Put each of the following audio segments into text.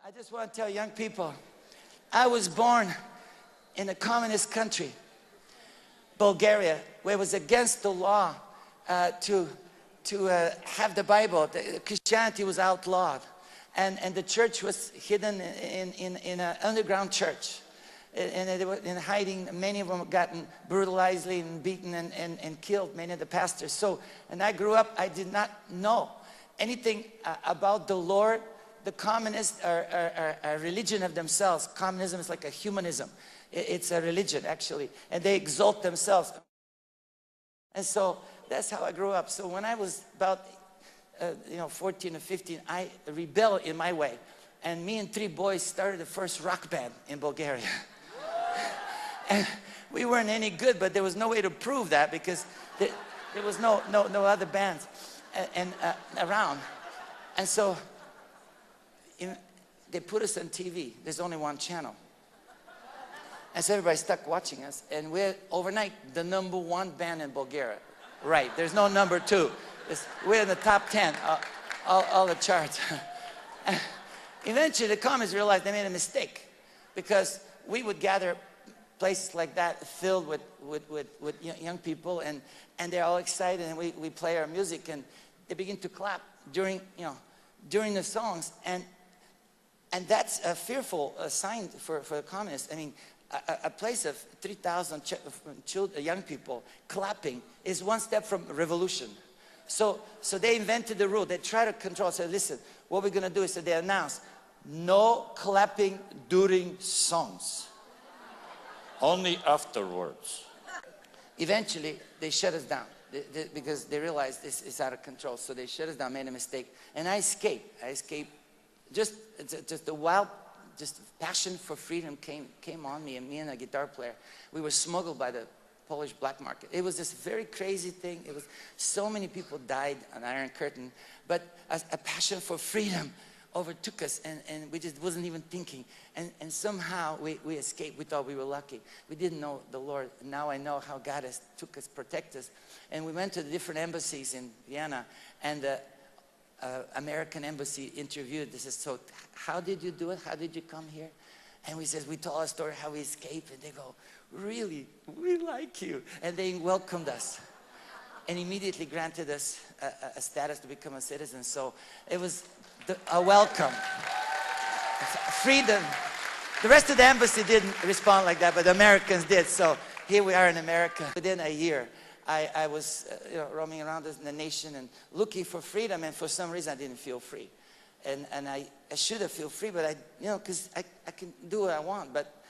I just want to tell young people, I was born in a communist country, Bulgaria, where it was against the law to have the Bible. Christianity was outlawed, and the church was hidden in an underground church, and they were in hiding. Many of them gotten brutalized and beaten and killed, many of the pastors. So, and I grew up, I did not know anything about the Lord. The communists are a religion of themselves. Communism is like a humanism. It's a religion, actually, and they exalt themselves. And so that's how I grew up. So when I was about 14 or 15, I rebelled in my way, and me and 3 boys started the first rock band in Bulgaria. And we weren't any good, but there was no way to prove that because there was no other bands around. And so they put us on TV. There's only one channel. And so everybody stuck watching us. And we're overnight the #1 band in Bulgaria. Right, there's no #2. We're in the top 10, all the charts. And eventually the communists realized they made a mistake, because we would gather places like that filled with young people, and they're all excited, and we play our music, and they begin to clap during the songs, and that's a fearful sign for the communists. I mean, a place of 3,000 young people clapping is one step from revolution. So they invented the rule. They try to control. Say, listen, what we're going to do is that they announce no clapping during songs. Only afterwards. Eventually, they shut us down because they realized this is out of control. So they shut us down, made a mistake, and I escaped. Just the wild, passion for freedom came on me, and me and a guitar player, we were smuggled by the Polish black market. It was this very crazy thing. It was so many people died on Iron Curtain, but a passion for freedom overtook us, and we just wasn't even thinking, and somehow we escaped. We thought we were lucky. We didn't know the Lord. Now I know how God has took us, protect us. And we went to the different embassies in Vienna, and the American embassy interviewed. They said, so how did you do it? How did you come here? And we told our story, how we escaped, and they go, really, we like you. And they welcomed us and immediately granted us a status to become a citizen. So it was a welcome. Freedom. The rest of the embassy didn't respond like that, but the Americans did. So here we are in America. Within a year, I was roaming around the nation and looking for freedom, and for some reason I didn't feel free. And I should have felt free, but because I can do what I want, but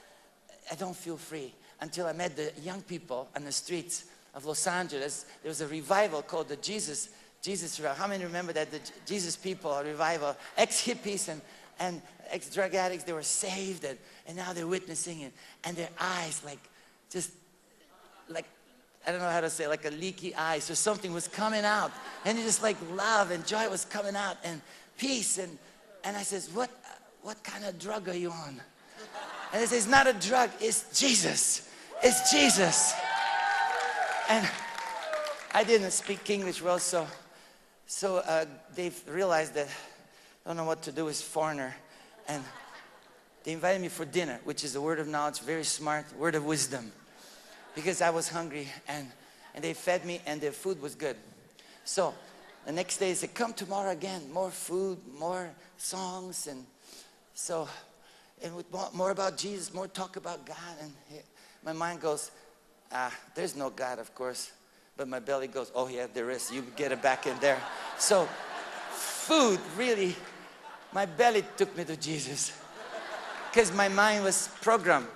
I don't feel free until I met the young people on the streets of Los Angeles. There was a revival called the Jesus Revival. How many remember that? The Jesus people, a revival, ex-hippies and ex-drug addicts, they were saved, and now they're witnessing, and their eyes just like, I don't know how to say, like a leaky eye. So something was coming out, and it just like love and joy was coming out, and peace. And I says, what kind of drug are you on? And they say, it's not a drug, it's Jesus. It's Jesus. And I didn't speak English well, so they've realized that I don't know what to do as foreigner, and they invited me for dinner, which is a word of knowledge, very smart, word of wisdom, because I was hungry, and they fed me, and their food was good. So the next day they said, come tomorrow again, more food, more songs, and with more about Jesus, more talk about God. And my mind goes, there's no God, of course, but my belly goes, oh yeah, there is. You get it back in there. So food really, my belly took me to Jesus, because my mind was programmed,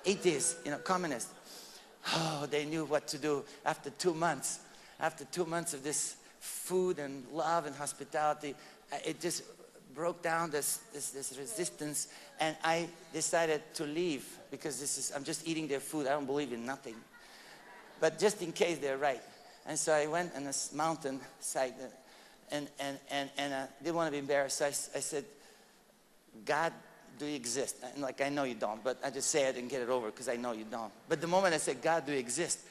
atheist, communist. Oh, they knew what to do after 2 months. After 2 months of this food and love and hospitality, it just broke down this resistance, and I decided to leave, because I'm just eating their food. I don't believe in nothing, but just in case they're right. And so I went on this mountain side, and I didn't want to be embarrassed. So I said, God, do you exist? And I know you don't, but I just say it and get it over, because I know you don't. But the moment I said, God, do you exist?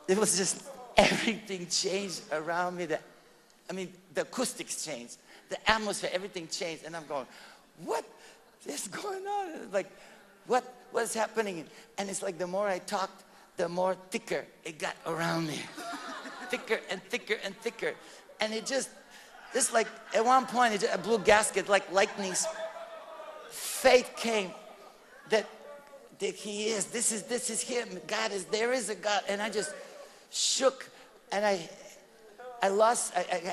It was just, everything changed around me. The acoustics changed. the atmosphere, everything changed. And I'm going, what is going on? It's like, what's happening? And it's like the more I talked, the more thicker it got around me. Thicker and thicker and thicker. And it just like, at one point, it just, a blue gasket, like lightnings. Faith came that he is, this is him. God is, there is a God. And I just shook, and I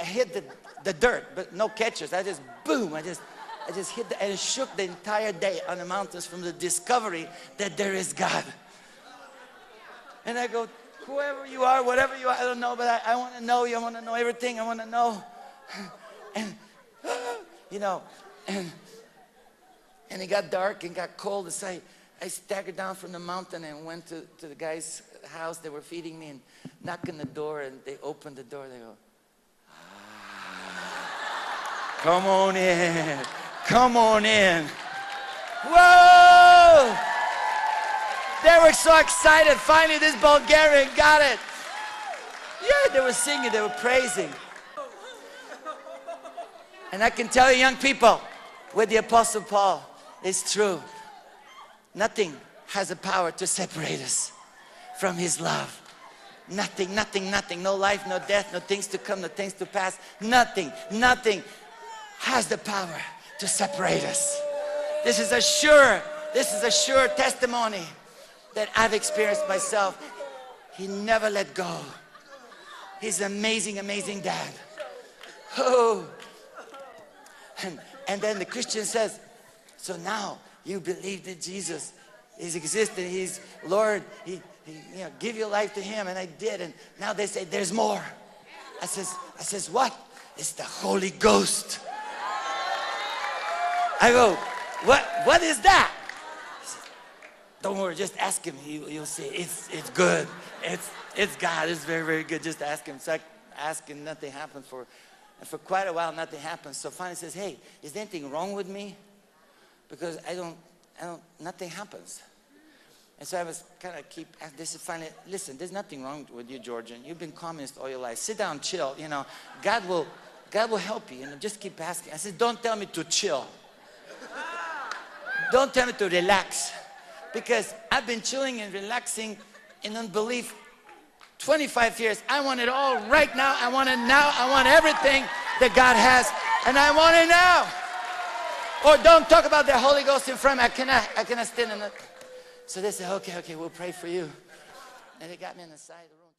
hit the dirt, but no catches. I just, boom, I just hit and shook the entire day on the mountains from the discovery that there is God. And I go, whoever you are, whatever you are, I don't know, but I want to know you. I want to know everything. I want to know. And, you know, and it got dark and got cold. So I staggered down from the mountain and went to the guy's house. They were feeding me and knocked on the door, and they opened the door. They go, come on in. Come on in. Whoa! They were so excited. Finally, this Bulgarian got it. Yeah, they were singing, they were praising. And I can tell you, young people, with the Apostle Paul, it's true. Nothing has the power to separate us from his love. Nothing, nothing, nothing. No life, no death, no things to come, no things to pass. Nothing, nothing has the power to separate us. This is a sure testimony that I've experienced myself. He never let go. He's an amazing, amazing dad. Oh. And then the Christian says, so now you believe that Jesus is existing, he's Lord, he you know, give your life to him. And I did, and now they say there's more. I says what? It's the Holy Ghost. I go, what is that? Don't worry, just ask him. You'll see. It's good. It's God. It's very, very good. Just ask him. So I asked him, nothing happened for quite a while. Nothing happened. So finally he says, hey, is there anything wrong with me? Because nothing happens. And so I was kind of this is finally, listen, there's nothing wrong with you, Georgian. You've been communist all your life. Sit down, chill. You know, God will help you. You know, just keep asking. I said, don't tell me to chill. Don't tell me to relax. Because I've been chilling and relaxing in unbelief 25 years. I want it all right now. I want it now. I want everything that God has, and I want it now. Or don't talk about the Holy Ghost in front of me. I cannot stand in it. So they said, okay, we'll pray for you. And they got me on the side of the room.